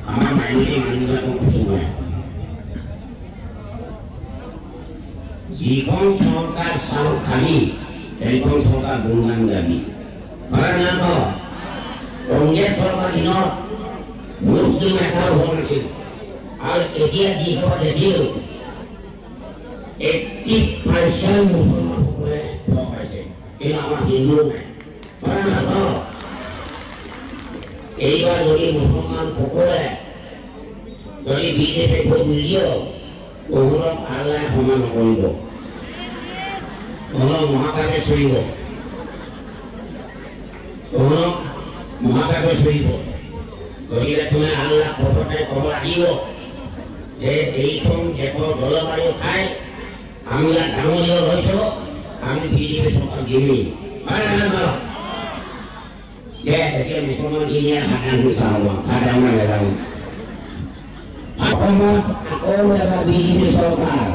আমাৰ মাইনৰিটি মানুহবিলাকক কৈছোঁ মই যিখন চৰকাৰ চাউল খালি সেইখন চৰকাৰ গুণগান গাবি হয় না কংগ্ৰেছ চৰকাৰ দিনত মুছলিম এটাও হোৱা নাছিল আৰু এতিয়া যিখন দেখিলোঁ 80% মুছলমানসকলে ভয় পাইছে কিন্তু আমাৰ হিন্দু নাই হয় না এইবাৰ যদি মুছলমানসকলে যদি বিজেপি ভোট নিদিয়ে তহঁতক আল্লাই ক্ষমা নকৰিব তহঁতক মহাকাশে চৰিব তহঁতক মহাকাশে চৰিব গতিকে তুমি আল্লাহ প্ৰথমে ক'ব লাগিব যে এইখন দেশৰ জলবায়ু খাই আমি ইয়াত ডাঙৰীয়া হৈছোঁ আমি বিজেপি চৰকাৰ দিমেই হয় নহয় এতিয়া মুছলমান ইণ্ডিয়াৰ ভাষাটো চাওঁ ভাষা মই নাজানো অসমত আকৌ এবাৰ বিজেপি চৰকাৰ